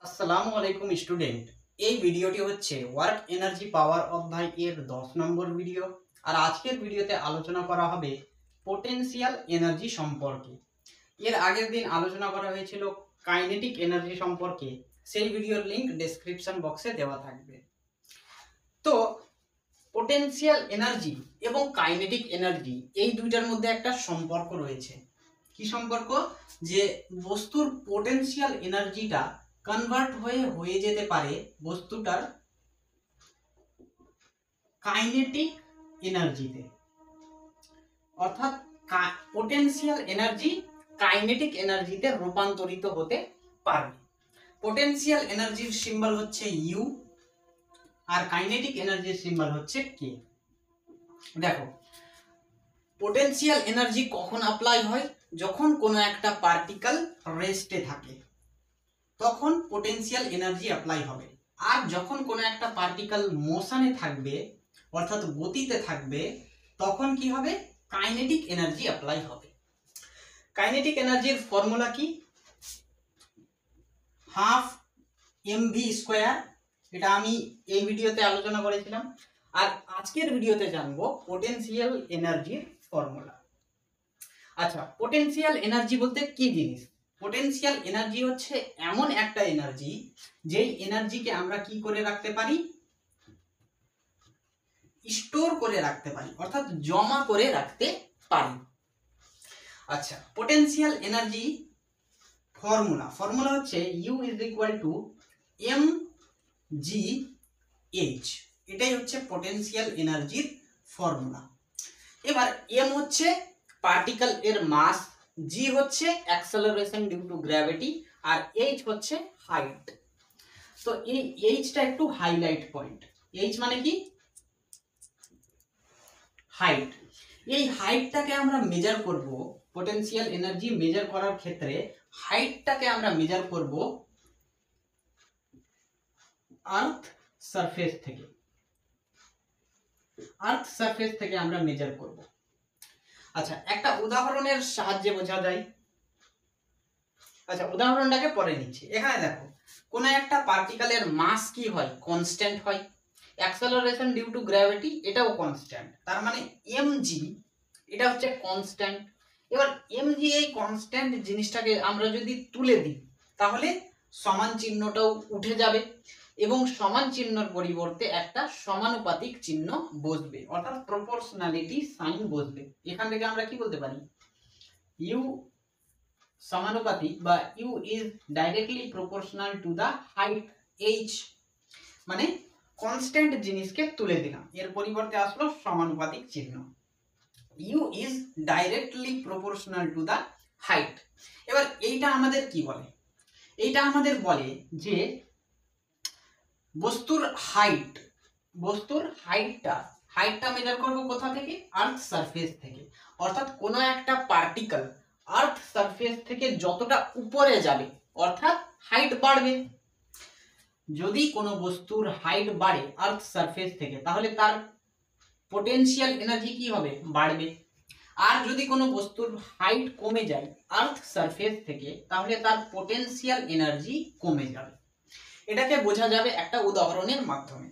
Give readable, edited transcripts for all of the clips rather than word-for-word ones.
আসসালামু আলাইকুম স্টুডেন্ট। এই ভিডিওটি হচ্ছে ওয়ার্ক এনার্জি পাওয়ার অধ্যায় এর 10 নম্বর ভিডিও। আর আজকের ভিডিওতে আলোচনা করা হবে পোটেনশিয়াল এনার্জি সম্পর্কে। এর আগের দিন আলোচনা করা হয়েছিল কাইনেটিক এনার্জি সম্পর্কে, সেই ভিডিওর লিংক ডেসক্রিপশন বক্সে দেওয়া থাকবে। তো পোটেনশিয়াল এনার্জি এবং কাইনেটিক এনার্জি এই দুইটার মধ্যে একটা সম্পর্ক রয়েছে। কি সম্পর্ক? যে বস্তুর পোটেনশিয়াল এনার্জিটা কনভার্ট হয়ে যেতে পারে বস্তুটার কাইনেটিক এনার্জিতে, অর্থাৎ পোটেনশিয়াল এনার্জি কাইনেটিক এনার্জিতে রূপান্তরিত হতে পারবে। পোটেনশিয়াল এনার্জির সিম্বল হচ্ছে ইউ আর কাইনেটিক এনার্জির সিম্বল হচ্ছে কে। দেখো, পোটেনশিয়াল এনার্জি কখন অ্যাপ্লাই হয়? যখন কোনো একটা পার্টিকেল রেস্টে থাকে তখন পোটেনশিয়াল এনার্জি অ্যাপ্লাই হবে। আর যখন কোনো একটা পার্টিকেল মোশনে থাকবে অর্থাৎ গতিতে থাকবে তখন কি হবে? কাইনেটিক এনার্জি অ্যাপ্লাই হবে। কাইনেটিক এনার্জির ফর্মুলা কি? Half mv square. এটা আমি এই ভিডিওতে আলোচনা করেছিলাম। আর আজকের ভিডিওতে জানবো পোটেনশিয়াল এনার্জির ফর্মুলা। আচ্ছা, পোটেনশিয়াল এনার্জি বলতে কি জিনিস? পোটেনশিয়াল এনার্জি হচ্ছে এমন একটা এনার্জি যেই এনার্জিকে আমরা কি করে রাখতে পারি? স্টোর করে রাখতে পারি, অর্থাৎ জমা করে রাখতে পারি। আচ্ছা, পোটেনশিয়াল এনার্জি ফর্মুলা হচ্ছে U is equal two mgh। এটাই হচ্ছে পোটেনশিয়াল এনার্জির ফর্মুলা। এবার m হচ্ছে পার্টিকেল এর মাস, g হচ্ছে অ্যাক্সেলারেশন ডিউ টু গ্র্যাভিটি, আর h হচ্ছে হাইট। তো এই এইচটা একটু হাইলাইট পয়েন্ট। এইচ মানে কি? হাইট। এই হাইটটাকে আমরা মেজার করব। পোটেনশিয়াল এনার্জি মেজার করার ক্ষেত্রে হাইটটাকে আমরা মেজার করব আর্থ সারফেস থেকে। আর্থ সারফেস থেকে আমরা মেজার করব। আচ্ছা, একটা উদাহরণের সাহায্যে বোঝা যায়। আচ্ছা, উদাহরণটাকে পরে নিচ্ছি। এখানে দেখো, কোনো একটা পার্টিকেলের মাস কি হয়? কনস্ট্যান্ট হয়। অ্যাক্সেলারেশন ডিউ টু গ্র্যাভিটি এটাও কনস্ট্যান্ট, তার মানে mg এটা হচ্ছে কনস্ট্যান্ট। এবার mg এই কনস্ট্যান্ট জিনিসটাকে আমরা যদি তুলে দিই তাহলে সমান চিহ্নটাও উঠে যাবে এবং সমান চিহ্নর পরিবর্তে একটা সমানুপাতিক চিহ্ন বসবে, অর্থাৎ প্রপোর্শনালিটি সাইন বসবে। এখান থেকে আমরা কি বলতে পারি? u সমানুপাতিক বা u is directly proportional to the height h। মানে কনস্ট্যান্ট জিনিসকে তুলে দিলাম, এর পরিবর্তে আসলো সমানুপাতিক চিহ্ন। u is directly proportional to the height. এবার এইটা আমাদের কি বলে? এইটা আমাদের বলে যে বস্তুর হাইটটা মেজার করব কোথা থেকে? আর্থ সারফেস থেকে। অর্থাৎ কোনো একটা পার্টিকেল আর্থ সারফেস থেকে যতটা উপরে যাবে অর্থাৎ হাইট বাড়বে। যদি কোনো বস্তুর হাইট বাড়ে আর্থ সারফেস থেকে তাহলে তার পোটেনশিয়াল এনার্জি কি হবে? বাড়বে। আর যদি কোনো বস্তুর হাইট কমে যায় আর্থ সারফেস থেকে তাহলে তার পোটেনশিয়াল এনার্জি কমে যাবে। এটাকে বোঝা যাবে একটা উদাহরণের মাধ্যমে।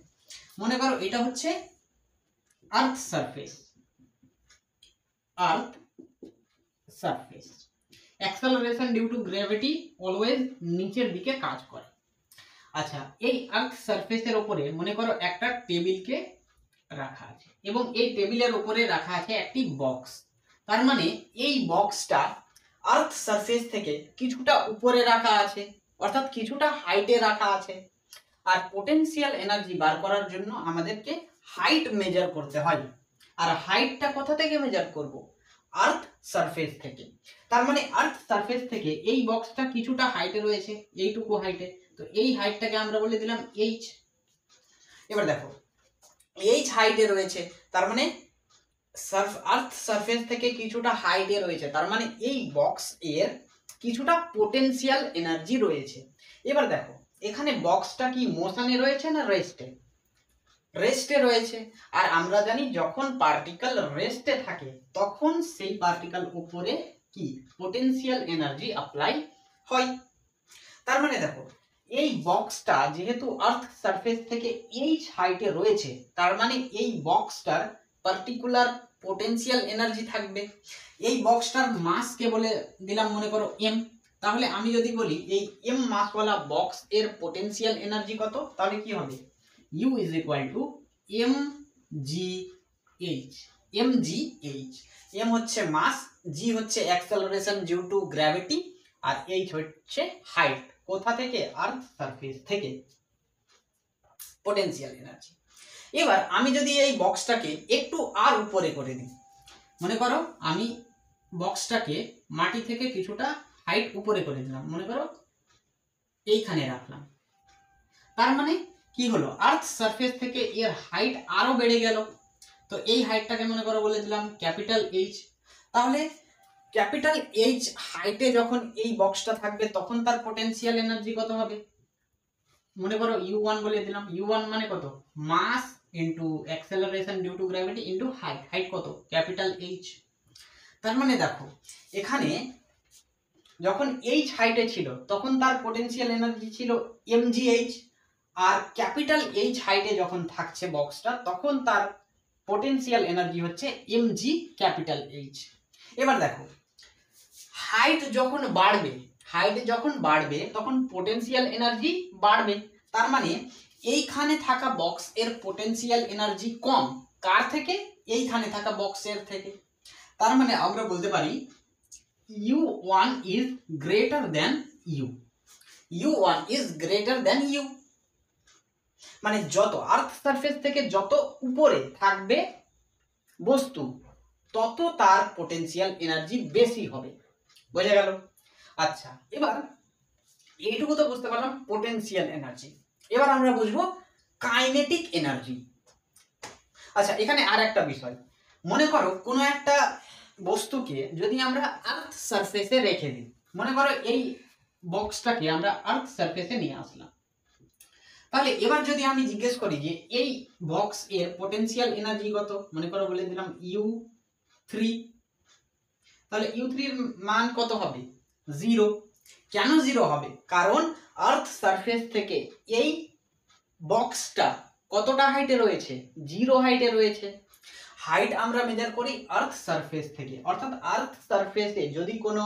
মনে করো এটা হচ্ছে earth surface. Acceleration due to gravity always নিচের দিকে কাজ করে। আচ্ছা, এই আর্থ সারফেসের উপরে মনে করো একটা টেবিলকে রাখা আছে এবং এই টেবিলের উপরে রাখা আছে একটি বক্স। তার মানে এই বক্সটা আর্থ সারফেস থেকে কিছুটা উপরে রাখা আছে, অর্থাৎ কিছুটা হাইটে রাখা আছে। আর পোটেনশিয়াল এনার্জি বার করার জন্য আমাদেরকে হাইট মেজার করতে হয়। আর হাইটটা কোথা থেকে মেজার করব? আর্থ সারফেস থেকে। তার মানে আর্থ সারফেস থেকে এই বক্সটা কিছুটা হাইটে রয়েছে, এইটুকু হাইটে। তো এই হাইটটাকে আমরা বলে দিলাম h। এবার দেখো, h হাইটে রয়েছে, তার মানে আর্থ সারফেস থেকে কিছুটা হাইটে রয়েছে, তার মানে এই বক্স এর কিছুটা পোটেনশিয়াল এনার্জি রয়েছে। এবার দেখো, এখানে বক্সটা কি মোশনে রয়েছে না রেস্টে? রেস্টে রয়েছে। আর আমরা জানি যখন পার্টিকেল রেস্টে থাকে তখন সেই পার্টিকেল উপরে কি পোটেনশিয়াল এনার্জি অ্যাপ্লাই হয়। তার মানে দেখো, এই বক্সটা যেহেতু আর্থ সারফেস থেকে এইচ হাইটে রয়েছে, তার মানে এই বক্সটার পার্টিকুলার পোটেনশিয়াল এনার্জি থাকবে। এই বক্সটার মাসকে বলে দিলাম মনে করো এম। তাহলে আমি যদি বলি এই এম মাসওয়ালা বক্স এর পোটেনশিয়াল এনার্জি কত, তাহলে কি হবে U is equal to M G H. M G H, M হচ্ছে মাস, জি হচ্ছে অ্যাক্সেলারেশন ডিউ টু গ্র্যাভিটি, আর এইচ হচ্ছে হাইট। কোথা থেকে? আর্থ সারফেস থেকে পোটেনশিয়াল এনার্জি। এবার আমি যদি এই বক্সটাকে একটু আর উপরে করে দিই, মনে করো আমি বক্সটাকে মাটি থেকে কিছুটা হাইট উপরে করে দিলাম, মনে করো এইখানে রাখলাম, তার মানে কি হলো আর্থ সারফেস থেকে এর হাইট আরো বেড়ে গেল। তো এই হাইটটাকে মনে করো বলে দিলাম ক্যাপিটাল এইচ। তাহলে ক্যাপিটাল এইচ হাইটে যখন এই বক্সটা থাকবে তখন তার পোটেনশিয়াল এনার্জি কত হবে? মনে করো u1 বলে দিলাম। u1 মানে কত? Mass into acceleration due to gravity into height. Height কত? Capital H. তার মানে দেখো এখানে যখন এইচ হাইটে ছিল তখন তার পোটেনশিয়াল এনার্জি ছিল mgh, আর ক্যাপিটাল এইচ হাইটে যখন থাকছে বক্সটা তখন তার পোটেনশিয়াল এনার্জি হচ্ছে mg ক্যাপিটাল এইচ। এবার দেখো হাইট যখন বাড়বে তখন পোটেনশিয়াল এনার্জি বাড়বে। তার মানে এইখানে থাকা বক্স এর পোটেনশিয়াল এনার্জি কম, কার থেকে? এইখানে থাকা বক্সের থেকে। তার মানে আমরা বলতে পারি u1 is greater than u, u1 is greater than u। মানে যত আর্থ সারফেস থেকে যত উপরে থাকবে বস্তু তত তার পোটেনশিয়াল এনার্জি বেশি হবে। বোঝা গেল? আচ্ছা, এবার এইটুকু তো বুঝতে পারলাম পোটেনশিয়াল এনার্জি। এবার আমরা বুঝবো কাইনেটিক এনার্জি। আচ্ছা, এখানে আর একটা বিষয়, মনে করো কোনো একটা বস্তুকে যদি আমরা আর্থ সারফেসে রেখে দিই, মনে করো এই বক্সটাকে আমরা আর্থ সারফেসে নিয়ে আসলাম, তাহলে এবার যদি আমি জিজ্ঞেস করি যে এই বক্স এর পোটেনশিয়াল এনার্জি কত, মনে করো বলে দিলাম u3, তাহলে u3 এর মান কত হবে? 0। কেন 0 হবে? কারণ আর্থ সারফেস থেকে এই বক্সটা কতটা হাইটে রয়েছে? 0 হাইটে রয়েছে। হাইট আমরা মেজার করি আর্থ সারফেস থেকে, অর্থাৎ আর্থ সারফেসে যদি কোনো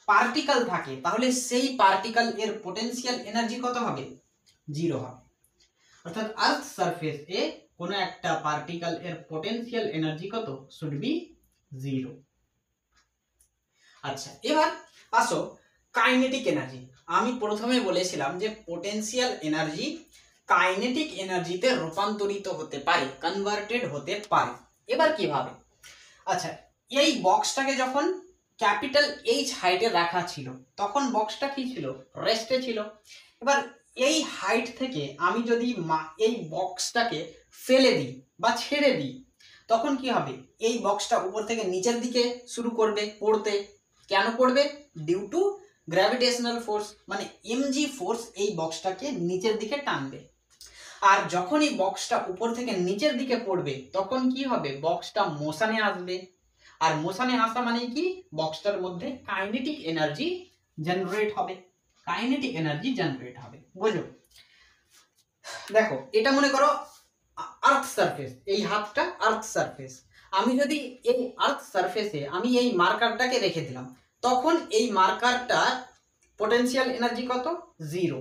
পার্টিকেল থাকে তাহলে সেই পার্টিকেল এর পোটেনশিয়াল এনার্জি কত হবে? 0 হবে। অর্থাৎ আর্থ সারফেসে কোনো একটা পার্টিকেল এর পোটেনশিয়াল এনার্জি কত? Should be 0। আচ্ছা, এবার আসো কাইনেটিক এনার্জি। আমি প্রথমে বলেছিলাম যে পোটেনশিয়াল এনার্জি কাইনেটিক এনার্জিতে রূপান্তরিত হতে পারে, কনভার্টেড হতে পারে। এবার কিভাবে? আচ্ছা, এই বক্সটাকে যখন ক্যাপিটাল এইচ হাইটে রাখা ছিল তখন বক্সটা কি ছিল? রেস্টে ছিল। এবার এই হাইট থেকে আমি যদি এই বক্সটাকে ফেলে দিই বা ছেড়ে দিই তখন কি হবে? এই বক্সটা উপর থেকে নিচের দিকে শুরু করবে পড়তে। কেন পড়বে? ডিউ টু গ্র্যাভিটেশনাল ফোর্স, মানে এমজি ফোর্স এই বক্সটাকে নিচের দিকে টানবে। আর যখন এই বক্সটা উপর থেকে নিচের দিকে পড়বে তখন কি হবে? বক্সটা মোশনে আসবে, আর মোশনে আসা মানে কি? বক্সটার মধ্যে কাইনেটিক এনার্জি জেনারেট হবে। কাইনেটিক এনার্জি জেনারেট হবে, বুঝো? দেখো এটা মনে করো আর্থ সারফেস, এই হাতটা আর্থ সারফেস। আমি যদি এই আর্থ সারফেসে আমি এই মার্কারটাকে রেখে দিলাম তখন এই মার্কারটা পোটেনশিয়াল এনার্জি কত? 0।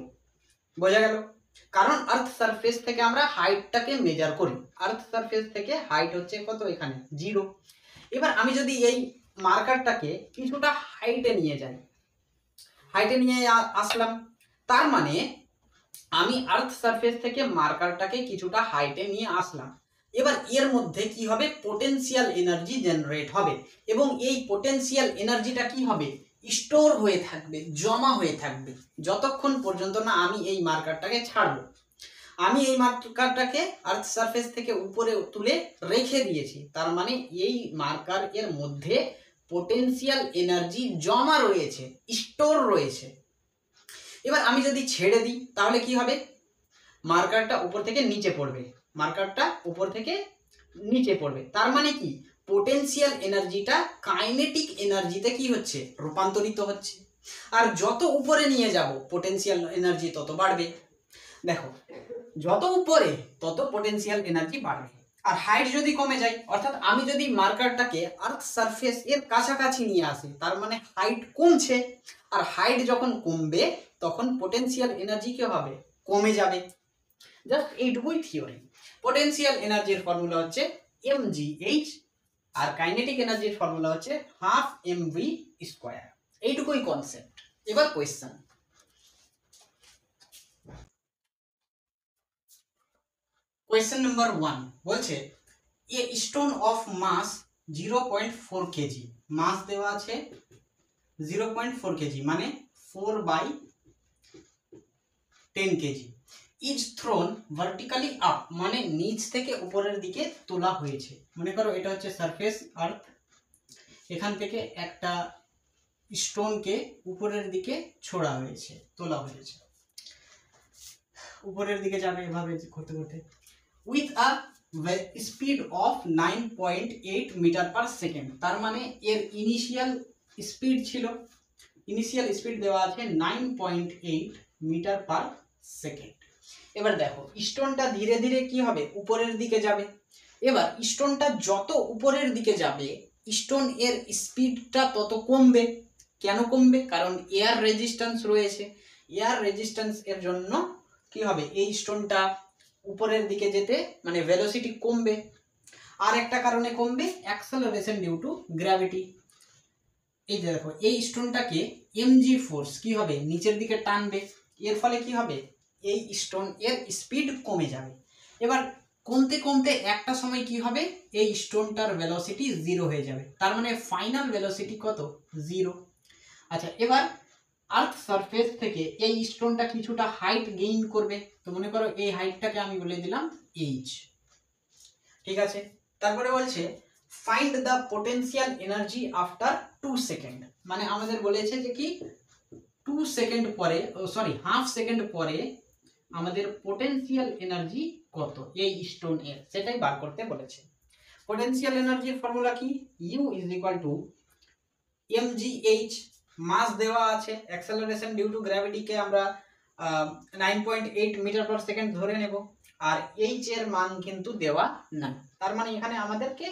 বোঝা গেল? কারণ আর্থ সারফেস থেকে আমরা হাইটটাকে মেজার করি, আর্থ সারফেস থেকে হাইট হচ্ছে কত? এখানে 0। এবার আমি যদি এই মার্কারটাকে কিছুটা হাইটে নিয়ে যাই, হাইটে নিয়ে আসলাম, তার মানে আমি আর্থ সারফেস থেকে মার্কারটাকে কিছুটা হাইটে নিয়ে আসলাম। এবার এর মধ্যে কি হবে? পোটেনশিয়াল এনার্জি জেনারেট হবে, এবং এই পোটেনশিয়াল এনার্জিটা কি হবে? স্টোর হয়ে থাকবে, জমা হয়ে থাকবে, যতক্ষণ পর্যন্ত না আমি এই মার্কারটাকে ছাড়বো। আমি এই মার্কারটাকে আর্থ সারফেস থেকে উপরে তুলে রেখে দিয়েছি, তার মানে এই মার্কার এর মধ্যে পোটেনশিয়াল এনার্জি জমা রয়েছে, স্টোর রয়েছে। এবার আমি যদি ছেড়ে দিই তাহলে কি হবে? মার্কারটা উপর থেকে নিচে পড়বে, মার্কারটা উপর থেকে নিচে পড়বে। তার মানে কি? পোটেনশিয়াল এনার্জিটা কাইনেটিক এনার্জিতে কি হচ্ছে? রূপান্তরিত হচ্ছে। আর যত উপরে নিয়ে যাব পোটেনশিয়াল এনার্জি তত বাড়বে। দেখো যত উপরে তত পোটেনশিয়াল এনার্জি বাড়বে। আর হাইট যদি কমে যায়, অর্থাৎ আমি যদি মার্কারটাকে আর্থ সারফেস এর কাছাকাছি নিয়ে আসি, তার মানে হাইট কমছে। আর হাইট যখন কমবে তখন পোটেনশিয়াল এনার্জি কি হবে? কমে যাবে। জাস্ট এইটুকুই থিওরি। পোটেনশিয়াল এনার্জির ফর্মুলা হচ্ছে mgh, আর কাইনেটিক এনার্জির ফর্মুলা হচ্ছে হাফ mv স্কয়ার। এইটুকুই কনসেপ্ট। এবার কোয়েশ্চেন। কোয়েশ্চেন নাম্বার 1 বলছে a stone of mass 0.4 KG, mass দেওয়া আছে 0.4 কেজি মানে 4/10 KG, is thrown vertically up মানে নিচ থেকে উপরের দিকে তোলা হয়েছে। মনে করো এটা হচ্ছে সারফেস আর্থ, এখান থেকে একটা স্টোনকে উপরের দিকে ছোড়া হয়েছে, তোলা হয়েছে, উপরের দিকে যাবে এভাবে করতে করতে, with a speed of 9.8 meter per second. তার মানে এর ইনিশিয়াল স্পিড ছিল, ইনিশিয়াল স্পিড দেওয়া আছে 9.8 মিটার পার সেকেন্ড। এবার দেখো স্টোনটা ধীরে ধীরে কি হবে? উপরের দিকে যাবে। এবার স্টোনটা যত উপরের দিকে যাবে স্টোন এর স্পিডটা তত কমবে। কেন কমবে? কারণ এয়ার রেজিস্ট্যান্স রয়েছে। এয়ার রেজিস্ট্যান্স এর জন্য কি হবে? এই স্টোনটা উপরের দিকে যেতে মানে ভেলোসিটি কমবে। আর একটা কারণে কমবে, অ্যাক্সেলারেশন ডিউ টু গ্র্যাভিটি। এই যে দেখো এই স্টোনটাকে এমজি ফোর্স কি হবে? নিচের দিকে টানবে। এর ফলে কি হবে? এই স্টোন এর স্পিড কমে যাবে। এবার কমতে কমতে একটা সময় কি হবে? এই স্টোনটার ভেলোসিটি 0 হয়ে যাবে। তার মানে ফাইনাল ভেলোসিটি কত? 0। আচ্ছা, এবার আর্থ সারফেস থেকে এই স্টোনটা কিছুটা হাইট গেইন করবে। তো মনে করো এই হাইটটাকে আমি বলে দিলাম h। ঠিক আছে, তারপরে বলছে find the potential energy after 2 second. মানে আমাদের বলেছে যে কি 2 সেকেন্ড পরে, সরি হাফ সেকেন্ড পরে আমাদের পোটেনশিয়াল এনার্জি কত এই স্টোন এর, সেটাই বার করতে বলেছে। পোটেনশিয়াল এনার্জির ফর্মুলা কি? u is equal two mgh, মাস দেওয়া আছে, অ্যাক্সেলারেশন ডিউ টু গ্র্যাভিটি কে আমরা 9.8 মিটার পার সেকেন্ড ধরে নেব। আর h এর মান কিন্তু দেওয়া নাই। তার মানে এখানে আমাদেরকে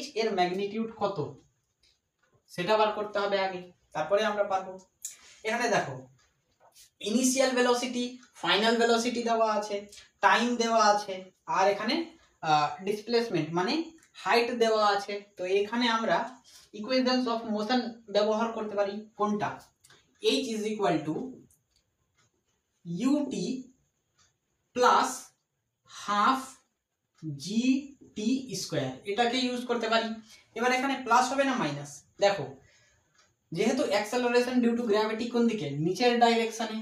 h এর ম্যাগনিটিউড কত সেটা বার করতে হবে আগে, তারপরে আমরা পারবো। এখানে দেখো ইনিশিয়াল ভেলোসিটি, ফাইনাল ভেলোসিটি দেওয়া আছে, টাইম দেওয়া আছে, আর এখানে ডিসপ্লেসমেন্ট মানে হাইট দেওয়া আছে। তো এখানে আমরা ইকুয়েশনস অফ মোশন ব্যবহার করতে পারি। কোনটা? h is equal two ut plus half gt square, এটাকে ইউজ করতে পারি। এবার এখানে প্লাস হবে না মাইনাস? দেখো যেহেতু অ্যাক্সেলারেশন ডিউ টু গ্র্যাভিটি কোন দিকে? নিচের ডাইরেকশনে,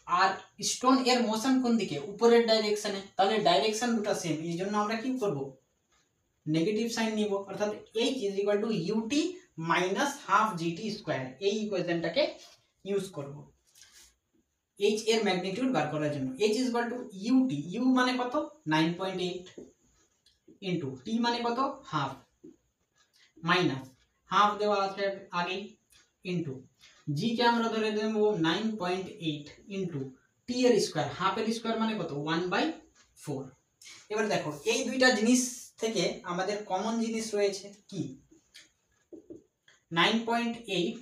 আর স্টোন এর মোশন কোন দিকে? উপরের ডাইরেকশনে। তাহলে ডাইরেকশন দুটো সেম, এই জন্য আমরা কি করব? নেগেটিভ সাইন নিব, অর্থাৎ h is equal two ut minus half gt square, এই ইকুয়েশনটাকে ইউজ করব h এর ম্যাগনিটিউড বার করার জন্য। h is equal two ut, u মানে কত? 9.8 ইনটু t মানে কত? হাফ, মাইনাস হাফ দেওয়া আছে আগেই, ইনটু g কে আমরা ধরে দেব 9.8 ইনটু t এর স্কয়ার, হাফ এর স্কয়ার মানে কত? 1/4। এবার দেখো এই দুইটা জিনিস থেকে আমাদের কমন জিনিস রয়েছে কি? 9.8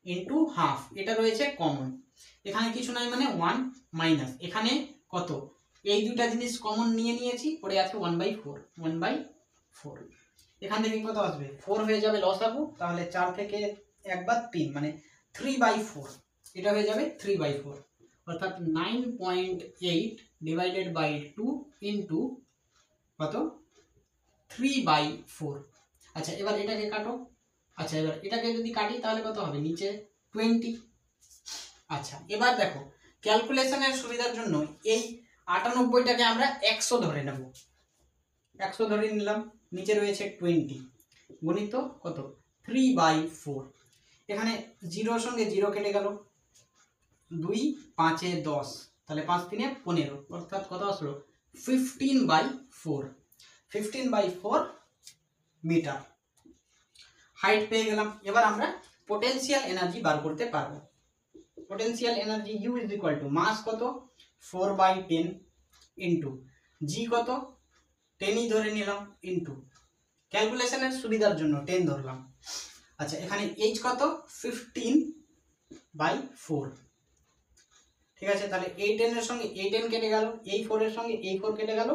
ইনটু হাফ, এটা রয়েছে কমন। এখানে কিছু নাই মানে 1 মাইনাস, এখানে কত? এই দুইটা জিনিস কমন নিয়ে নিয়েছি, পড়ে আছে 1/4। 1/4 এখান থেকে কত আসবে? 4 হয়ে যাবে লসাগু, তাহলে 4 থেকে একবার 3 মানে 3/4, এটা হয়ে যাবে 3/4, অর্থাৎ 9.8 ডিভাইডেড বাই 2 ইনটু কত? 3/4। আচ্ছা এবার এটাকে কাটো। আচ্ছা এবার এটাকে যদি কাটি তাহলে কত হবে? নিচে 20। আচ্ছা এবার দেখো ক্যালকুলেশনের সুবিধার জন্য এই 98টাকে আমরা 100 ধরে নেব। 100 ধরে নিলাম, নিচে রয়েছে 20 গুণিত কত? 3/4। এখানে 0 সঙ্গে 0 কেটে গেল, 2 5 এ 10, তাহলে 5 3 এ 15, অর্থাৎ কত আসলো? 15/4। 15/4 মিটার হাইট পেয়ে গেলাম। এবার আমরা পোটেনশিয়াল এনার্জি বার করতে পারবো। Potential energy U is equal to mass কত 4/10 ইন্টু জি কত 10ই ধরে নিলাম ইন্টু ক্যালকুলেশনের সুবিধার জন্য 10 ধরলাম। আচ্ছা এখানে এইচ কত 15/4। ঠিক আছে, তাহলে এই 10 এর সঙ্গে এই 10 কেটে গেল, এই 4 এর সঙ্গে এই 4 কেটে গেল,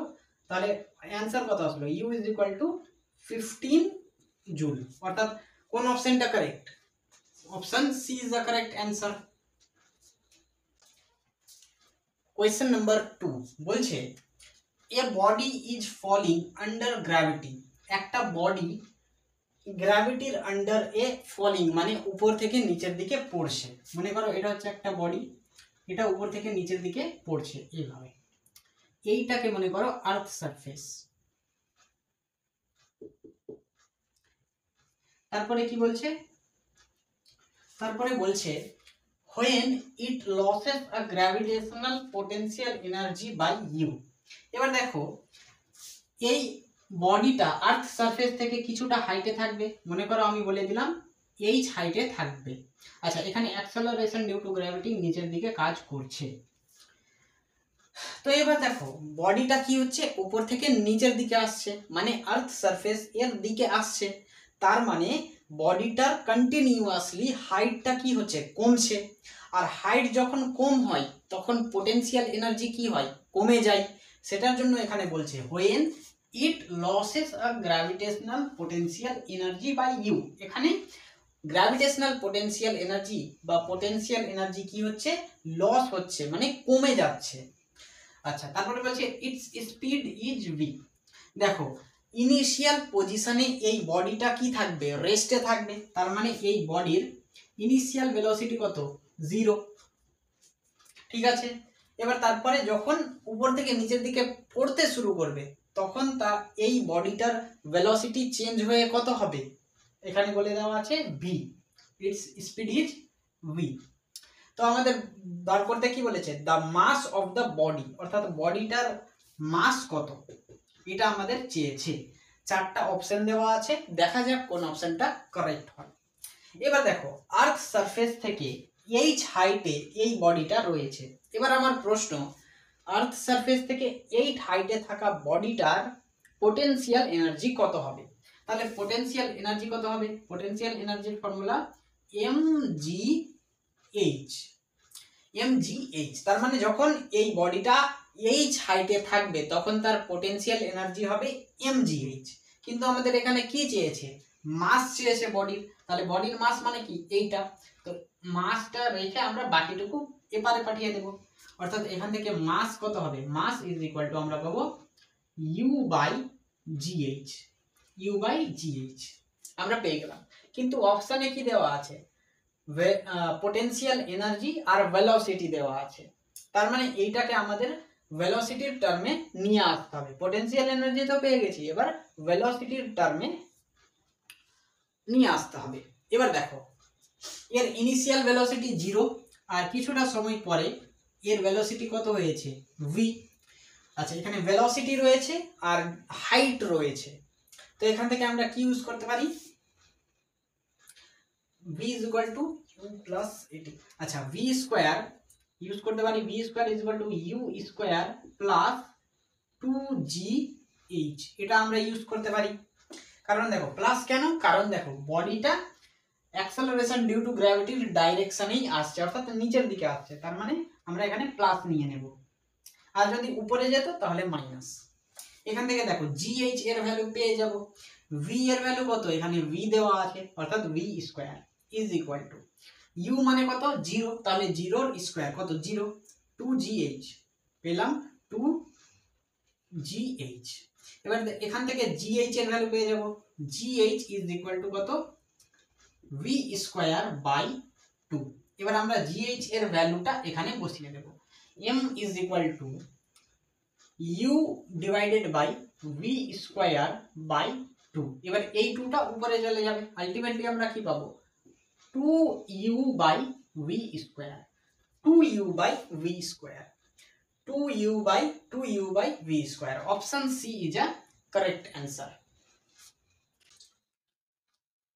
তাহলে অ্যান্সার কত আসলো U is equal to 15 joule. অর্থাৎ কোন অপশনটা correct? Option C is the correct answer. Question number 2 বলছে a body is falling under gravity. একটা বডি গ্র্যাভিটির আন্ডার এ ফলিং মানে উপর থেকে নিচের দিকে পড়ছে। মনে করো এটা হচ্ছে একটা বডি, এটা উপর থেকে নিচের দিকে পড়ছে এইভাবে। এইটাকে মনে করো আর্থ সারফেস। তারপরে কি বলছে? তারপরে বলছে when it loses a gravitational potential energy by u। এবার দেখো এই বডিটা আর্থ সারফেস থেকে কিছুটা হাইটে থাকবে, মনে করো আমি বলে দিলাম এইচ হাইটে থাকবে। আচ্ছা এখানে অ্যাক্সেলারেশন ডিউ টু গ্র্যাভিটি নিচের দিকে কাজ করছে। তো এবার দেখো বডিটা কি হচ্ছে উপর থেকে নিচের দিকে আসছে, মানে আর্থ সারফেস এর দিকে আসছে, তার মানে বডিটার কন্টিনিউয়াসলি হাইটটা কি হচ্ছে কমছে। আর হাইট যখন কম হয় তখন পোটেনশিয়াল এনার্জি কি হয় কমে যায়। সেটার জন্য এখানে বলছে when it loses a gravitational potential energy by u। এখানে গ্র্যাভিটেশনাল পোটেনশিয়াল এনার্জি বা পোটেনশিয়াল এনার্জি কি হচ্ছে লস হচ্ছে, মানে কমে যাচ্ছে। আচ্ছা তারপরে বলছে ইটস স্পিড ইজ ভি। দেখো ইনিশিয়াল পজিশনে এই বডিটা কি থাকবে রেস্টে থাকবে, তার মানে এই বডির ইনিশিয়াল ভেলোসিটি কত 0। ঠিক আছে, এবার তারপরে যখন উপর থেকে নিচের দিকে পড়তে শুরু করবে তখন তা এই বডিটার ভেলোসিটি চেঞ্জ হয়ে কত হবে, এখানে বলে দেওয়া আছে V, it's speed is V. তো আমাদের বার করতে কি বলেছে the mass of the body, অর্থাৎ বডিটার মাস কত এটা আমাদের চেয়েছে। 4টা অপশন দেওয়া আছে, দেখা যাক কোন অপশনটা কারেক্ট হয়। এবার দেখো আর্থ সারফেস থেকে এইচ হাইটে এই বডিটা রয়েছে। এবার আমার প্রশ্ন আর্থ সারফেস থেকে 8 হাইটে থাকা বডিটার পোটেনশিয়াল এনার্জি কত হবে? তাহলে পোটেনশিয়াল এনার্জি কত হবে? পোটেনশিয়াল এনার্জির ফর্মুলা mgh। তার মানে যখন এই বডিটা এইচ হাইটে থাকবে তখন তার পোটেনশিয়াল এনার্জি হবে mgh। কিন্তু আমাদের এখানে কি চেয়েছে মাস চেয়েছে বডির, তাহলে বডির মাস মানে কি এইটা, তো মাসটা রেখে আমরা বাকিটুকু এপারে পাঠিয়ে দেব। অর্থাৎ এখান থেকে মাস কত হবে, মাস ইজ ইকুয়াল টু আমরা পাবো u/gh। আমরা পেয়ে গেলাম। কিন্তু অপশনে কি দেওয়া আছে পোটেনশিয়াল এনার্জি আর ভেলোসিটি দেওয়া আছে, তার মানে এইটাকে আমাদের ভেলোসিটির টার্মে নিয়ে আসতে হবে। পোটেনশিয়াল এনার্জি তো পেয়ে গেছি, এবার ভেলোসিটির টার্মে নিয়ে আসতে হবে। এবার দেখো এর ইনিশিয়াল ভেলোসিটি 0 আর কিছুটা সময় পরে এর ভেলোসিটি কত হয়েছে v। আচ্ছা এখানে ভেলোসিটি রয়েছে আর হাইট রয়েছে, তো এখান থেকে আমরা কি ইউজ করতে পারি v is equal to u plus at। আচ্ছা v স্কয়ার ইউজ করতে পারি, v square is equal to u square plus 2gh। এটা আমরা ইউজ করতে পারি। কারণ দেখো প্লাস কেন, কারণ দেখো বডিটা অ্যাক্সেলারেশন ডিউ টু গ্র্যাভিটির ডাইরেকশনেই আসছে, অর্থাৎ নিচের দিকে আসছে, তার মানে আমরা এখানে প্লাস নিয়ে নেব। আর যদি উপরে যেত তাহলে মাইনাস। এখান থেকে দেখো gh এর ভ্যালু পেয়ে যাব, v এর ভ্যালু কত এখানে v দেওয়া আছে, অর্থাৎ v square is equal to u মানে কত 0, তাহলে 0 এর স্কয়ার কত 0, 2gh পেলাম 2gh। এবার এখান থেকে gh এর ভ্যালু পেয়ে যাব, gh ইজ ইকুয়াল টু কত v স্কয়ার বাই 2। এবার আমরা gh এর ভ্যালুটা এখানে বসিয়ে দেব, m is equal to u divided by v square by 2। এবার এই 2টা উপরে চলে যাবে, আলটিমেটলি আমরা কি পাবো 2u by v square, 2u by v square, 2u by v square. Option C is a correct answer.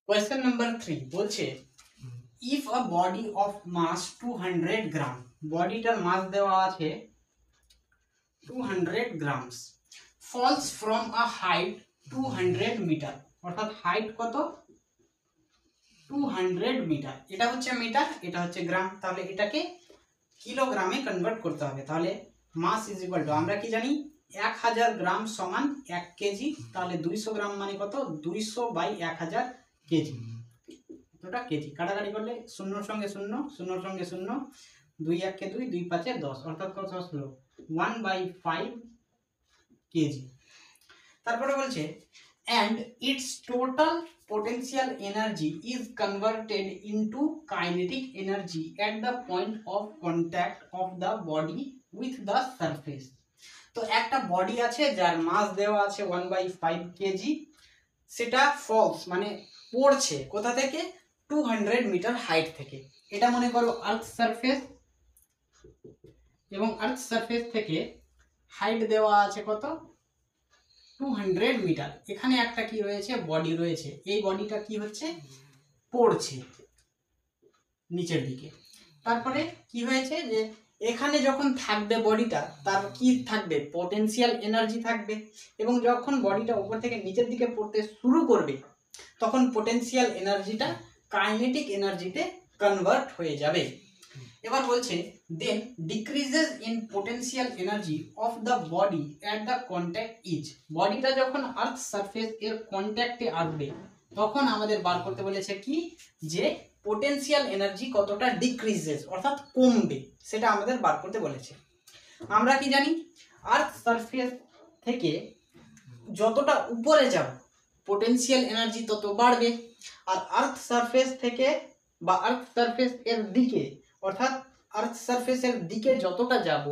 Question number 3 বলছে if a body of mass 200 gram, বডিটার মাস দেওয়া আছে 200 grams, falls from a height 200 meter, অর্থাৎ height কত 200 metre, এটা হচ্ছে metre, এটা হচ্ছে গ্রাম, তাহলে এটাকে কিলোগ্রামে কনভার্ট করতে হবে। তাহলে মাস ইজ ইকুয়াল টু, আমরা কি জানি 1000 গ্রাম সমান 1 কেজি, তাহলে 200 গ্রাম মানে কত 200 বাই 1000 কেজি, কতটা কেজি, কাটাকাটি করলে শূন্যর সঙ্গে শূন্য, শূন্যর সঙ্গে শূন্য, 2 1 কে 2, 2 5 10, অর্থাৎ কত আসলো 1/5 কেজি। তারপরে বলছে and its total potential energy is converted into kinetic energy at the point of contact of the body with the surface। তো একটা বডি আছে যার মাস দেওয়া আছে 1/5 কেজি, সেটা ফলস মানে পড়ছে কোথা থেকে 200 মিটার হাইট থেকে, এটা মনে করো আর্থ সারফেস, এবং আর্থ সারফেস থেকে হাইট দেওয়া আছে কত 200 মিটার, এখানে একটা কি রয়েছে বডি রয়েছে, এই বডিটা কি হচ্ছে পড়ছে নিচের দিকে। তারপরে কি হয়েছে যে এখানে যখন থাকবে বডিটা, তার কি থাকবে পটেনশিয়াল এনার্জি থাকবে, এবং যখন বডিটা উপর থেকে নিচের দিকে পড়তে শুরু করবে তখন পটেনশিয়াল এনার্জিটা কাইনেটিক এনার্জিতে কনভার্ট হয়ে যাবে। এবার বলছে then decreases in potential energy of the body at the contact is, বডিটা যখন আর্থ সারফেস এর কন্ট্যাক্টে আসবে তখন আমাদের বার করতে বলেছে কি যে পোটেনশিয়াল এনার্জি কতটা ডিক্রিজেস অর্থাৎ কমবে, সেটা আমাদের বার করতে বলেছে। আমরা কি জানি আর্থ সারফেস থেকে যতটা উপরে যাব পোটেনশিয়াল এনার্জি তত বাড়বে, আর আর্থ সারফেস থেকে বা আর্থ সারফেস এর দিকে, অর্থাৎ আর্থ সারফেসের দিকে যতটা যাব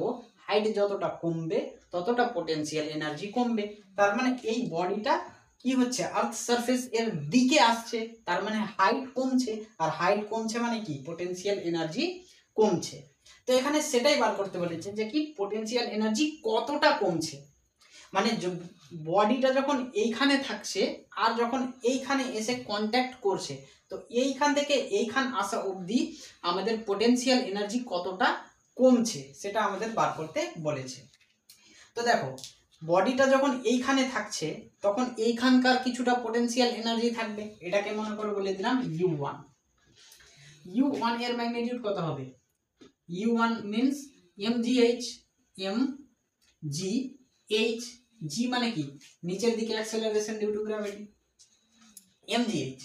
হাইট যতটা কমবে ততটা পোটেনশিয়াল এনার্জি কমবে। তার মানে এই বডিটা কি হচ্ছে আর্থ সারফেস এর দিকে আসছে, তার মানে হাইট কমছে, আর হাইট কমছে মানে কি পোটেনশিয়াল এনার্জি কমছে। তো এখানে সেটাই বার করতে বলেছে যে কি পোটেনশিয়াল এনার্জি কতটা কমছে, মানে বডিটা যখন এইখানে থাকছে আর যখন এইখানে এসে কন্ট্যাক্ট করছে, তো এইখান থেকে এইখান আসা অবধি আমাদের পোটেনশিয়াল এনার্জি কতটা কমছে সেটা আমাদের বার করতে বলেছে। তো দেখো বডিটা যখন এইখানে থাকছে তখন এইখানকার কিছুটা পোটেনশিয়াল এনার্জি থাকবে, এটাকে মনে করে বলে দিলাম U1। U1 এর ম্যাগনিটিউড কত হবে, U1 means mgh, mgh, g মানে কি নিচের দিকে acceleration due to gravity, mgh।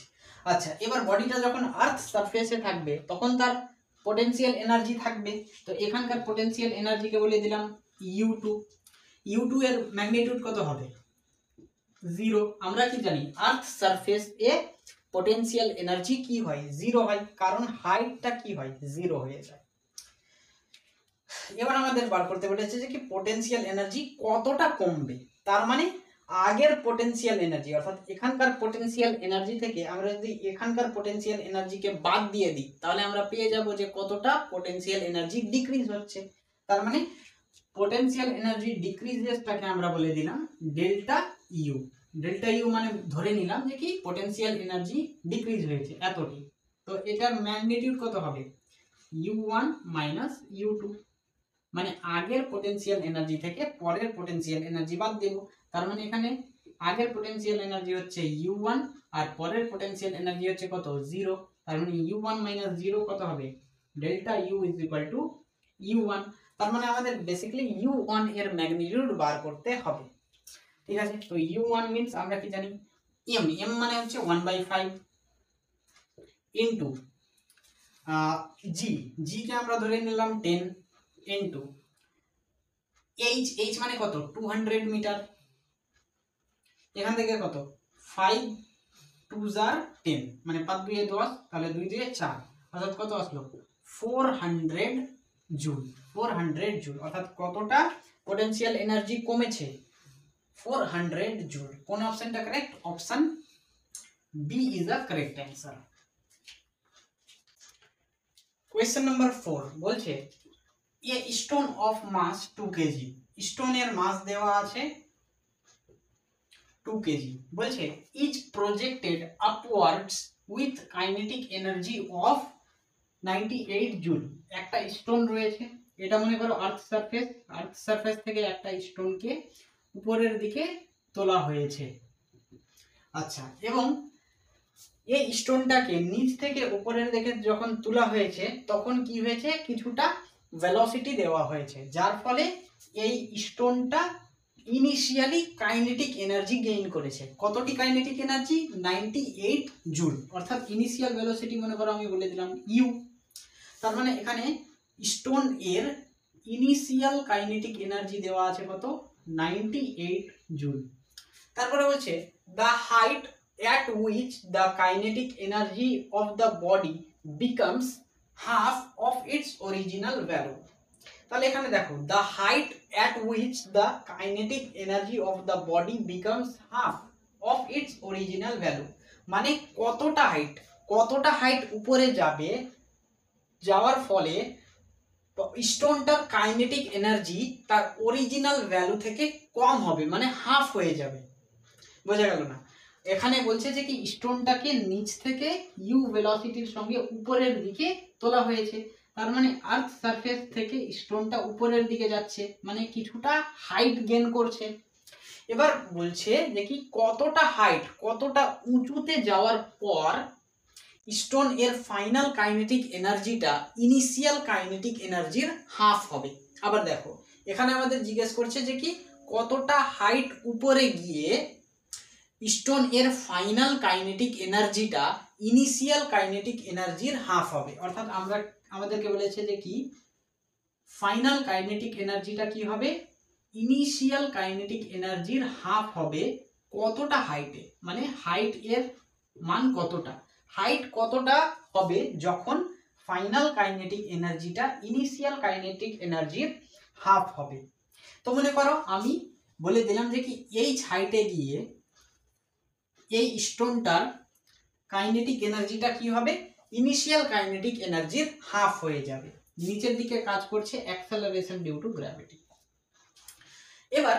আচ্ছা এবার বডিটা যখন আর্থ সারফেসে থাকবে তখন তার পোটেনশিয়াল এনার্জি থাকবে, তো এখানকার পোটেনশিয়াল এনার্জিকে বলে দিলাম U2। U2 এর ম্যাগনিটিউড কত হবে 0। আমরা কি জানি আর্থ সারফেস এ পোটেনশিয়াল এনার্জি কি হয় 0 হয়, কারণ হাইটটা কি হয় 0 হয়ে যায়। এবার আমাদের বার করতে বলেছে যে কি পোটেনশিয়াল এনার্জি কতটা কমবে, তার মানে আগের পোটেনশিয়াল এনার্জি অর্থাৎ এখানকার পোটেনশিয়াল এনার্জি থেকে আমরা যদি এখানকার পোটেনশিয়াল এনার্জিকে বাদ দিয়ে দিই তাহলে আমরা পেয়ে যাব যে কতটা পোটেনশিয়াল এনার্জি ডিক্রিজ হচ্ছে। তার মানে পোটেনশিয়াল এনার্জি ডিক্রিজেসটাকে আমরা বলে দিলাম ডেল্টা ইউ। ডেল্টা ইউ মানে ধরে নিলাম যে কি পোটেনশিয়াল এনার্জি ডিক্রিজ হয়েছে এতটি, তো এটার ম্যাগনিটিউড কত হবে U1 মাইনাস U2, মানে আগের পোটেনশিয়াল এনার্জি থেকে পরের পোটেনশিয়াল এনার্জি বাদ দেব। তার মানে এখানে আগের পোটেনশিয়াল এনার্জি হচ্ছে U1 আর পরের পোটেনশিয়াল এনার্জি হচ্ছে কত 0, তার মানে U1 মাইনাস 0 কত হবে delta U is equal two U1। তার মানে আমাদের বেসিক্যালি U1 এর ম্যাগনিটিউড বার করতে হবে। ঠিক আছে, তো U1 মিন্স আমরা কি জানি m মানে হচ্ছে 1/5 ইনটু g কে আমরা ধরে নিলাম 10 ইনটু h মানে কত 200 মিটার, এখান থেকে কত 5 2 জার 10 মানে 5 2 10, তাহলে 2 দিয়ে 4, অর্থাৎ কত আসলো 400 জুল। 400 জুল অর্থাৎ কতটা পোটেনশিয়াল এনার্জি কমেছে 400 জুল। কোন অপশনটা correct, option B is the correct answer. Question number 4 বলছে a stone of mass 2 KG, স্টোনের মাস দেওয়া আছে 2 কেজি, বলছে is projected upwards with kinetic energy of 98 joule. একটা স্টোন রয়েছে, এটা মনে করো আর্থ সারফেস থেকে একটা স্টোনকে উপরের দিকে তোলা হয়েছে। আচ্ছা, এবং এই স্টোনটাকে নিচ থেকে উপরের দিকে যখন তোলা হয়েছে তখন কি হয়েছে, কিছুটা ভেলোসিটি দেওয়া হয়েছে, যার ফলে এই স্টোনটা ইনিশিয়ালি কাইনেটিক এনার্জি গেইন করেছে। কতটি কাইনেটিক এনার্জি? 98 জুল। অর্থাৎ ইনিশিয়াল ভেলোসিটি মনে করো আমি বলে দিলাম ইউ। তার মানে এখানে স্টোন এর ইনিশিয়াল কাইনেটিক এনার্জি দেওয়া আছে কত? 98 জুল। তারপরে বলছে the height at which the kinetic energy of the body becomes half of its original value। তাহলে এখানে দেখো, the height at which the kinetic energy of the body becomes half of its original value, মানে কতটা height উপরে যাবে, যাওয়ার ফলে স্টোনটার kinetic energy তার অরিজিনাল ভ্যালু থেকে কম হবে, মানে হাফ হয়ে যাবে। বোঝা গেল না? এখানে বলছে যে কি স্টোনটাকে নিচ থেকে ইউ ভেলোসিটির সঙ্গে উপরের দিকে তোলা হয়েছে, তার মানে আর্থ সারফেস থেকে স্টোনটা উপরের দিকে যাচ্ছে, মানে কিছুটা হাইট গেইন করছে। এবার বলছে যে কি কতটা উঁচুতে যাওয়ার পর স্টোন এর ফাইনাল কাইনেটিক এনার্জিটা ইনিশিয়াল কাইনেটিক এনার্জির হাফ হবে। আবার দেখো, এখানে আমাদের জিজ্ঞেস করছে যে কি কতটা হাইট উপরে গিয়ে স্টোন এর ফাইনাল কাইনেটিক এনার্জিটা ইনিশিয়াল কাইনেটিক এনার্জির হাফ হবে। অর্থাৎ আমাদেরকে বলেছে যে কি ফাইনাল কাইনেটিক এনার্জিটা কি হবে, ইনিশিয়াল কাইনেটিক এনার্জির হাফ হবে। কতটা হাইটে, মানে হাইট এর মান কতটা, হাইট কতটা হবে যখন ফাইনাল কাইনেটিক এনার্জিটা ইনিশিয়াল কাইনেটিক এনার্জির হাফ হবে। তো মনে করো আমি বলে দিলাম যে কি এই হাইটে গিয়ে এই স্টোনটার কাইনেটিক এনার্জিটা কি হবে, ইনিশিয়াল কাইনেটিক এনার্জির হাফ হয়ে যাবে। নিচের দিকে কাজ করছে অ্যাক্সেলারেশন ডিউ টু গ্র্যাভিটি। এবার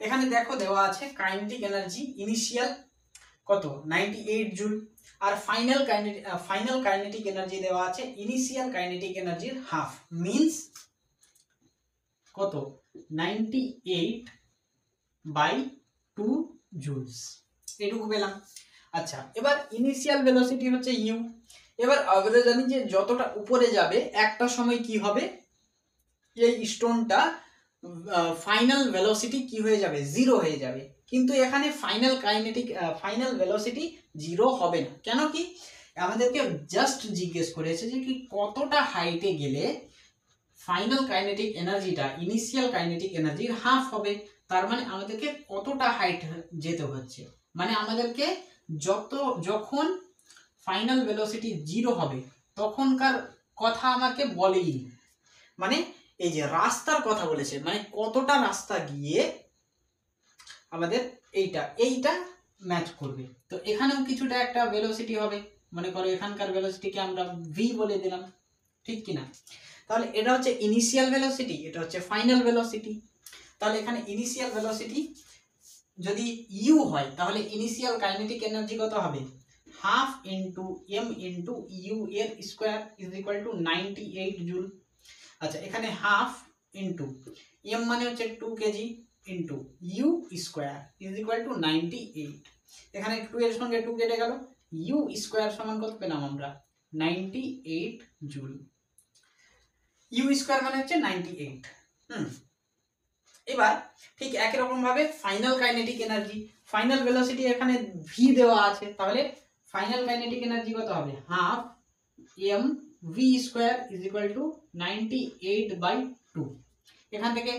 এখানে দেখো দেওয়া আছে কাইনেটিক এনার্জি ইনিশিয়াল কত, 98 জুল, আর ফাইনাল কাইনেটিক এনার্জি দেওয়া আছে ইনিশিয়াল কাইনেটিক এনার্জির হাফ, মিন্স কত, 98/2 জুলস। এটুকু পেলাম। আচ্ছা, এবার ইনিশিয়াল ভেলোসিটি হচ্ছে ইউ। এবার আমরা জানি যে যতটা উপরে যাবে একটা সময় কি হবে, এই স্টোনটা ফাইনাল ভেলোসিটি কি হয়ে যাবে, জিরো হয়ে যাবে। কিন্তু এখানে ফাইনাল ভেলোসিটি জিরো হবে না। কেন কি, আমাদেরকে জাস্ট জিজ্ঞেস করেছে যে কি কতটা হাইটে গেলে ফাইনাল কাইনেটিক এনার্জিটা ইনিশিয়াল কাইনেটিক এনার্জির হাফ হবে। তার মানে আমাদেরকে কতটা হাইট যেতে হচ্ছে, মানে আমাদেরকে যখন ফাইনাল ভেলোসিটি জিরো হবে তখনকার কথা আমাকে বলেই, মানে এই যে রাস্তার কথা বলেছে, মানে কতটা রাস্তা গিয়ে আমাদের এইটা ম্যাচ করবে। তো এখানেও কিছুটা একটা ভেলোসিটি হবে, মনে করো এখানকার ভেলোসিটিকে আমরা ভি বলে দিলাম, ঠিক কিনা? তাহলে এটা হচ্ছে ইনিশিয়াল ভেলোসিটি, এটা হচ্ছে ফাইনাল ভেলোসিটি। তাহলে এখানে ইনিশিয়াল ভেলোসিটি যদি ইউ হয় তাহলে ইনিশিয়াল কাইনেটিক এনার্জি কত হবে, half into M into U এর square is equal to 98 joule. আচ্ছা, এখানে হাফ ইন্টু এম মানে হচ্ছে 2 KG into U square is equal to 98। এখানে 2 এর সঙ্গে 2 কেটে গেল, ইউ স্কোয়ার সমান কত পেলাম আমরা, 98 জুল। ইউ স্কোয়ার মানে হচ্ছে 98। এবার ঠিক একই রকম ভাবে final kinetic energy, final velocity এখানে ভি দেওয়া আছে, তাহলে ফাইনাল কাইনেটিক এনার্জি কত হবে, half M V square is equal to 98/2। এখান থেকে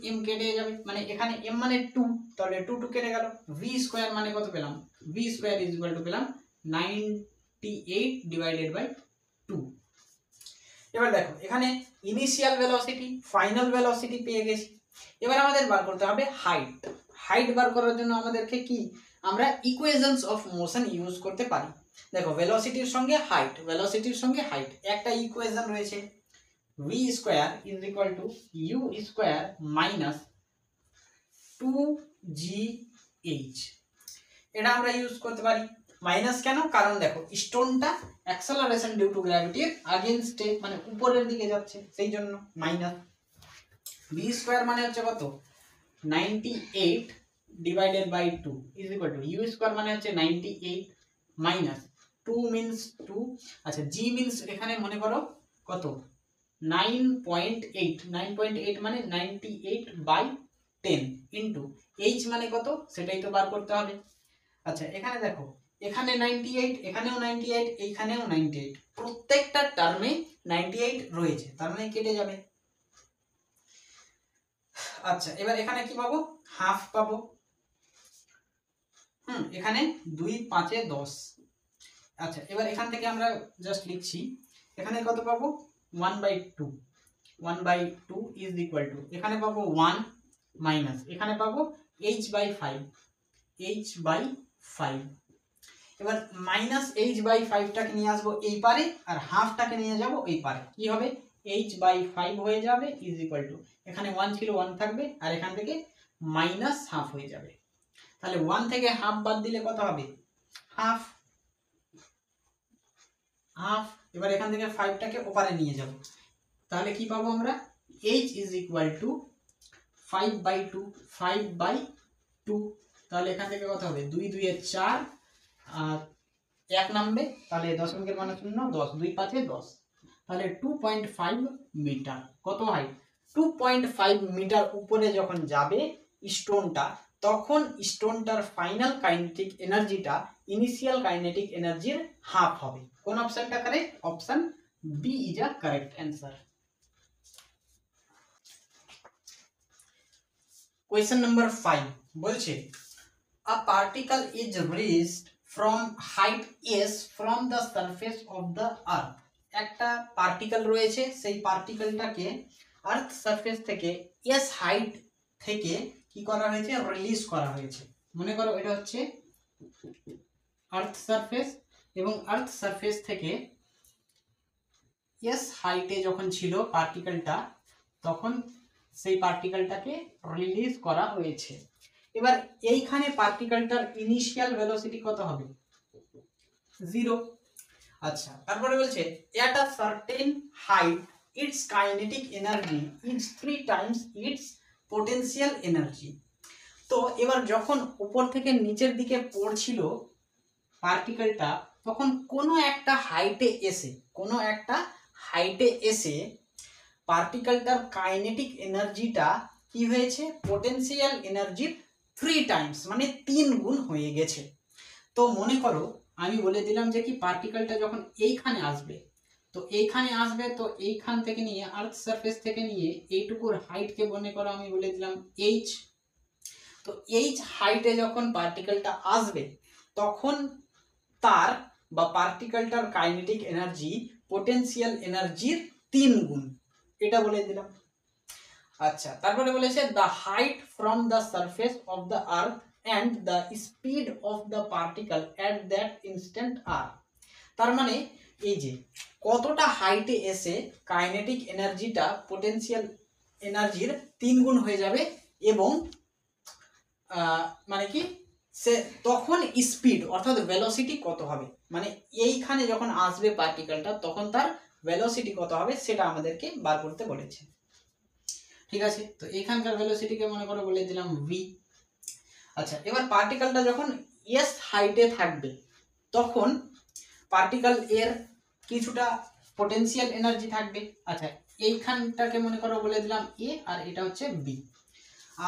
এম কেটে যাবে, মানে এখানে এম মানে 2, তাহলে 2 কেটে গেল, ভি স্কোয়ার মানে কত পেলাম, V square is equal two পেলাম 98/2। এবার দেখো এখানে ইনিশিয়াল ভেলোসিটি ফাইনাল ভেলোসিটি পেয়ে গেছি। এবার আমাদের বার করতে হবে হাইট বার করার জন্য আমাদেরকে কি আমরা ইকুয়েশনস অফ মোশন ইউজ করতে পারি। দেখো ভেলোসিটির সঙ্গে হাইট একটা ইকুয়েশন রয়েছে, v square is equal to u square minus 2gh। এটা আমরা ইউজ করতে পারি। মাইনাস কেন? কারণ দেখো স্টোনটা অ্যাক্সেলারেশন ডিউ টু গ্র্যাভিটির আগেনস্টে মানে উপরের দিকে যাচ্ছে, সেই জন্য মাইনাস। বি স্কোয়ার মানে হচ্ছে কত? 98 divided by 2 is equal to U square মানে হচ্ছে 98 মাইনাস 2 মিন্স 2। আচ্ছা জি মিন্স এখানে মনে করো কত? 9.8, 9.8 মানে 98 বাই 10 ইন্টু এইচ মানে কত সেটাই তো বার করতে হবে। আচ্ছা এখানে দেখো, এখানে 98, এখানেও 98, এইখানেও 98, প্রত্যেকটা টার্মে 98 রয়েছে, তার মানে কেটে যাবে। আচ্ছা এবার এখানে কি পাবো? হাফ পাবো। এখানে 2 5 10। আচ্ছা এবার এখান থেকে আমরা জাস্ট লিখছি, এখানে কত পাবো? 1/2, 1/2 ইজ ইকুয়াল টু, এখানে পাবো 1 মাইনাস, এখানে পাবো h/5, h/5। এবার মাইনাস h/5টাকে নিয়ে আসবো এই পারে, আর হাফটাকে নিয়ে যাব এই পারে, কি হবে? h/5 হয়ে যাবে ইজ ইকুয়াল টু, এখানে 1 ছিল 1 থাকবে, আর এখান থেকে মাইনাস হাফ হয়ে যাবে। তাহলে 1 থেকে হাফ বাদ দিলে কত হবে? Half, half. এবার এখান থেকে 5টাকে ওপারে নিয়ে যাব, তাহলে কি পাবো আমরা? h is equal two 5/2, 5/2। তাহলে এখান থেকে কত হবে? 2 2 এর 4, আর 1 নামবে, তাহলে দশমিকের মান 0, 10, 2 5 10, তাহলে 2.5 মিটার। কত হাইট? 2.5 মিটার উপরে যখন যাবে স্টোনটা, তখন স্টোনটার ফাইনাল কাইনেটিক এনার্জিটা ইনিশিয়াল কাইনেটিক এনার্জির হাফ হবে। কোন অপশনটা correct? Option B is a correct answer. Question number 5 বলছে a particle is raised from height s from the surface of the earth। একটা পার্টিকেল রয়েছে, সেই পার্টিকেলটাকে আর্থ সারফেস থেকে s হাইট থেকে কি করা হয়েছে? রিলিজ করা হয়েছে। মনে করো এটা হচ্ছে আর্থ সারফেস, এবং আর্থ সারফেস থেকে s হাইটে যখন ছিল পার্টিকেলটা, তখন সেই পার্টিকেলটাকে রিলিজ করা হয়েছে। এবার এইখানে পার্টিকেলটার ইনিশিয়াল ভেলোসিটি কত হবে? 0। আচ্ছা তারপরে বলছে at a certain height its kinetic energy is 3 times its potential energy। তো এবার যখন উপর থেকে নিচের দিকে পড়ছিল পার্টিকেলটা, তখন কোনো একটা হাইটে এসে পার্টিকেলটার কাইনেটিক এনার্জিটা কি হয়েছে? পোটেনশিয়াল এনার্জির 3 টাইমস মানে 3 গুণ হয়ে গেছে। তো মনে করো আমি বলে দিলাম যে কি পার্টিকেলটা যখন এইখানে আসবে, তো এইখান থেকে নিয়ে আর্থ সারফেস থেকে নিয়ে এইটুকুর হাইটকে মনে করো আমি বলে দিলাম h। তো h হাইটে যখন পার্টিকেলটা আসবে, তখন তার বা পার্টিকেলটার কাইনেটিক এনার্জি পোটেনশিয়াল এনার্জির 3 গুণ, এটা বলে দিলাম। আচ্ছা তারপরে বলেছে the height from the surface of the earth and the speed of the particle at that instant are। তার মানে এই যে কতটা হাইটে এসে কাইনেটিক এনার্জিটা পোটেনশিয়াল এনার্জির 3 গুণ হয়ে যাবে, এবং মানে কি সে তখন স্পিড অর্থাৎ ভেলোসিটি কত হবে, মানে এইখানে যখন আসবে পার্টিকেলটা তখন তার ভেলোসিটি কত হবে সেটা আমাদেরকে বার করতে বলেছে। ঠিক আছে, তো এখানকার ভেলোসিটিকে মনে করো বলে দিলাম v। আচ্ছা এবার পার্টিকেলটা যখন s হাইটে থাকবে, তখন পার্টিকেল এর কিছুটা পোটেনশিয়াল এনার্জি থাকবে। আচ্ছা এইখানটাকে মনে করো বলে দিলাম a, আর এটা হচ্ছে b।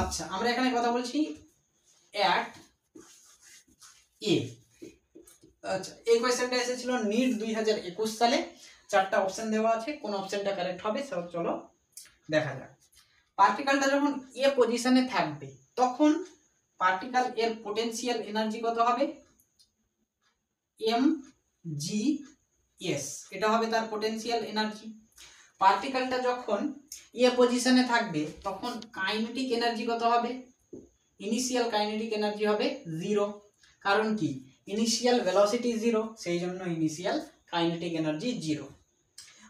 আচ্ছা আমরা এখানে কথা বলছি at a। আচ্ছা এই কোয়েশ্চেনটা এসেছিল নিট 2021 সালে। 4টা অপশন দেওয়া আছে, কোন অপশনটা কারেক্ট হবে সব চলো দেখা যাক। পার্টিকেলটা যখন এ পজিশনে থাকবে, তখন পার্টিকেল এর পোটেনশিয়াল এনার্জি কত হবে? mgs, এটা হবে তার পোটেনশিয়াল এনার্জি। পার্টিকেলটা যখন এ পজিশনে থাকবে, তখন কাইনেটিক এনার্জি কত হবে? ইনিশিয়াল কাইনেটিক এনার্জি হবে 0। কারণ কি? ইনিশিয়াল ভেলোসিটি 0, সেই জন্য ইনিশিয়াল কাইনেটিক এনার্জি 0।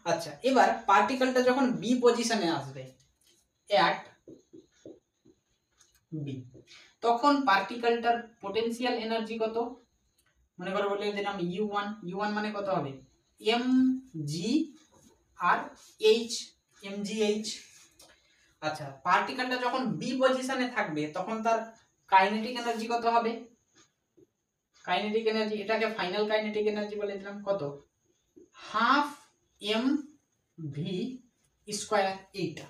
আচ্ছা এবার পার্টিকেলটা যখন বি পজিশনে আসবে at b, তখন পার্টিকেলটার পোটেনশিয়াল এনার্জি কত? মনে করো বলে দিলাম U1, U1 মানে কত হবে এম জি আর এইচ, mgh। আচ্ছা পার্টিকেলটা যখন বি পজিশনে থাকবে তখন তার কাইনেটিক এনার্জি কত হবে, কাইনেটিক এনার্জি এটাকে ফাইনাল কাইনেটিক এনার্জি বলে দিলাম কত, হাফ এম ভি স্কয়ার এইটা।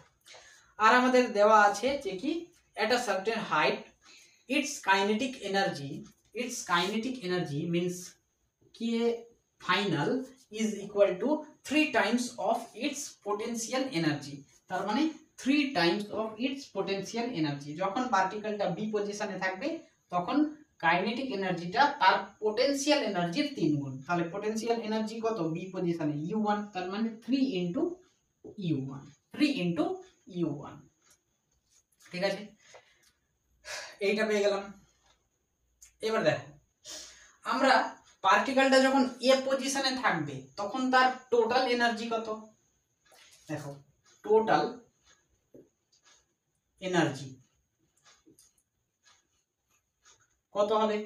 আর আমাদের দেওয়া আছে যে কি at a certain height its kinetic energy means কি final is equal to 3 times of its potential energy। তার মানে 3 times of its potential energy। যখন পার্টিকেলটা বি পজিশনে থাকবে তখন কাইনেটিক এনার্জিটা তার পোটেনশিয়াল এনার্জির 3 গুণ। তাহলে পোটেনশিয়াল এনার্জি কত বি পজিশনে U1, তার মানে 3 ইনটু U1, 3 ইনটু U1। ঠিক আছে, এইটা পেয়ে গেলাম। এবার দেখো আমরা পার্টিকেলটা যখন এ পজিশনে থাকবে তখন তার টোটাল এনার্জি কত, দেখো টোটাল এনার্জি কত হবে,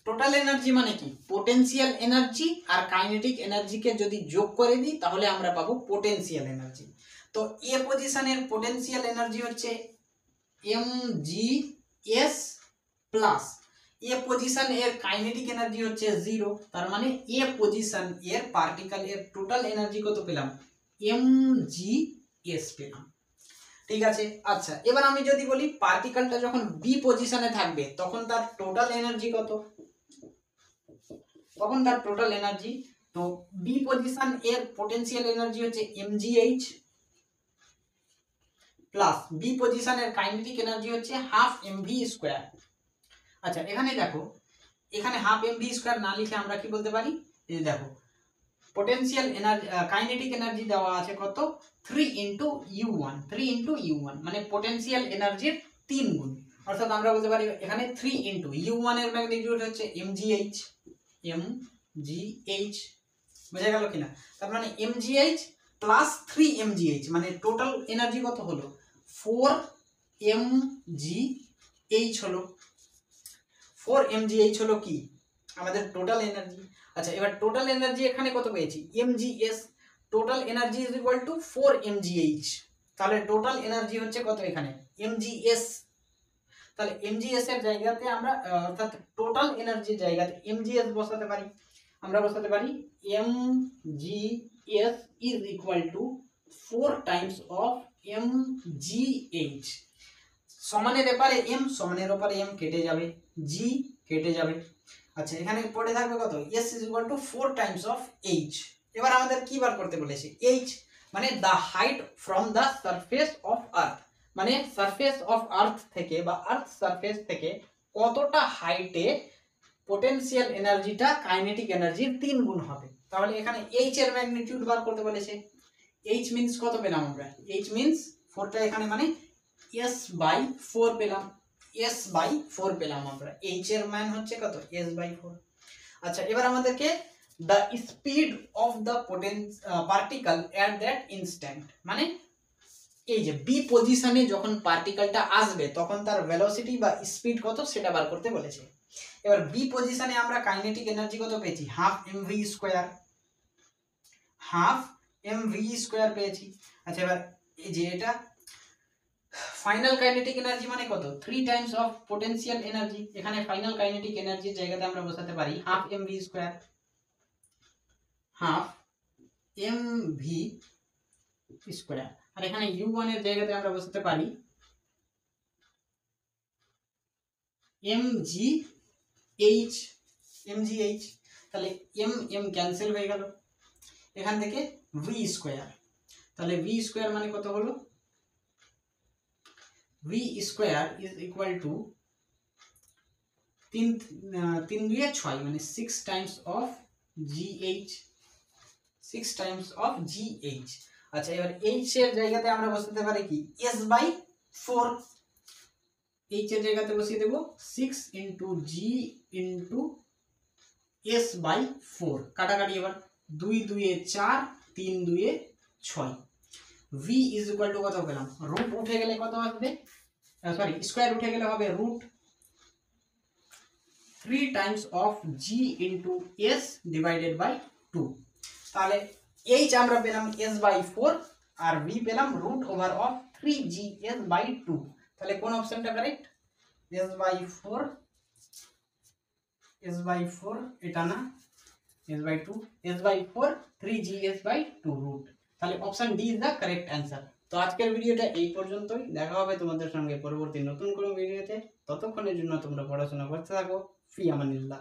টোটাল এনার্জি মানে কি পোটেনশিয়াল এনার্জি আর কাইনেটিক এনার্জিকে যদি যোগ করে দিই তাহলে আমরা পাবো পোটেনশিয়াল এনার্জি। তো এ পজিশনের পোটেনশিয়াল এনার্জি হচ্ছে mgs প্লাস এ পজিশন এর কাইনেটিক এনার্জি হচ্ছে 0, তার মানে এ পজিশন এর পার্টিকেল এর টোটাল এনার্জি কত পেলাম mgs পেলাম। ঠিক আছে, আচ্ছা এবার আমি যদি বলি পার্টিকেলটা যখন বি পজিশনে থাকবে তখন তার টোটাল এনার্জি কত, তখন তার টোটাল এনার্জি, তো বি পজিশন এর পোটেনশিয়াল এনার্জি হচ্ছে mgh প্লাস বি পজিশনের কাইনেটিক এনার্জি হচ্ছে হাফ mv স্কয়ার। আচ্ছা এখানে দেখো এখানে হাফ mv স্কয়ার না লিখে আমরা কি বলতে পারি, এই দেখো পোটেনশিয়াল এনার্জি কাইনেটিক এনার্জি দেওয়া আছে কত 3 ইনটু U1, 3 ইনটু U1 মানে পোটেনশিয়াল এনার্জির 3 গুণ। অর্থাৎ আমরা বলতে পারি এখানে 3 ইনটু U1 এর ম্যাগনিটিউড হচ্ছে mgh, mgh বুঝা গেল কিনা, তার মানে mgh প্লাস 3 mgh মানে টোটাল এনার্জি কত হলো 4 mgh হলো, 4 mgh হলো কি আমাদের টোটাল এনার্জি। আচ্ছা এবার টোটাল এনার্জি এখানে কত পেয়েছি mgs, total energy is equal to 4 mgh, তাহলে টোটাল এনার্জি হচ্ছে কত এখানে mgs, তাহলে mgs এর জায়গাতে আমরা অর্থাৎ টোটাল এনার্জির জায়গাতে mgs বসাতে পারি, আমরা বসাতে পারি mgs is equal to 4 times of mgh, সমানের এপারে m সমানের ওপারে m কেটে যাবে, g কেটে যাবে। আচ্ছা এখানে পড়ে থাকবে কত s is equal to 4 times of h। এবার আমাদের কি বার করতে বলেছে h মানে the height from the surface of earth, মানে সারফেস অফ আর্থ থেকে বা আর্থ সারফেস থেকে কতটা হাইটে পোটেনশিয়াল এনার্জিটা কাইনেটিক এনার্জির 3 গুণ হবে। তাহলে এখানে h এর ম্যাগনিটিউড বার করতে বলেছে, h মিন্স কত পেলাম আমরা, h মিন্স 4টা এখানে মানে s/4 পেলাম, s/4 পেলাম আমরা, h এর মান হচ্ছে কত s/4। আচ্ছা এবার আমাদেরকে the speed of the particle at that instant মানে এই যে বি পজিশনে যখন পার্টিকেলটা আসবে তখন তার ভেলোসিটি বা স্পিড কত সেটা বার করতে বলেছে। এবার বি পজিশনে আমরা কাইনেটিক এনার্জি কত পেয়েছি half mv square, half mv square পেয়েছি। আচ্ছা এবার এই যে এটা ফাইনাল কাইনেটিক এনার্জি মানে কত 3 টাইমস অফ পোটেনশিয়াল এনার্জি, এখানে ফাইনাল কাইনেটিক এনার্জির জায়গাতে আমরা বসাতে পারি half mv square, half mv square, আর এখানে u1 এর জায়গাতে আমরা বসাতে পারি mgh, mgh তাহলে m ক্যান্সেল হয়ে গেল, এখান থেকে v স্কয়ার, তাহলে v স্কয়ার মানে কত হলো v square is equal two 3 2 6 মানে 6 Times of gh, 6 Times of gh। আচ্ছা এবার h এর জায়গাতে আমরা বসাতে পারি কি s/4, h এর জায়গাতে বসিয়ে দেব 6 ইনটু g ইনটু s/4, কাটাকাটি এবার 2 2 এ 4 3 2 এ 6, v ইজ ইকুয়াল টু কত পেলাম রুট উঠে গেলে কত আসবে, সরি স্কয়ার উঠে গেলে হবে root 3 times of G into S divided by 2। তাহলে এইচ আমরা পেলাম এস বাই 4 আর ভি পেলাম root over of 3 G S by 2। তাহলে কোন অপশনটা correct? S by 4, S by 4 এটা না, S by 2, S by 4 3 G S by 2 root. তাহলে option D is the correct answer. তো আজকের ভিডিওটা এই পর্যন্তই, দেখা হবে তোমাদের সঙ্গে পরবর্তী নতুন কোনো ভিডিওতে। ততক্ষণের জন্য তোমরা পড়াশোনা করতে থাকো। ফি আমানিল্লাহ।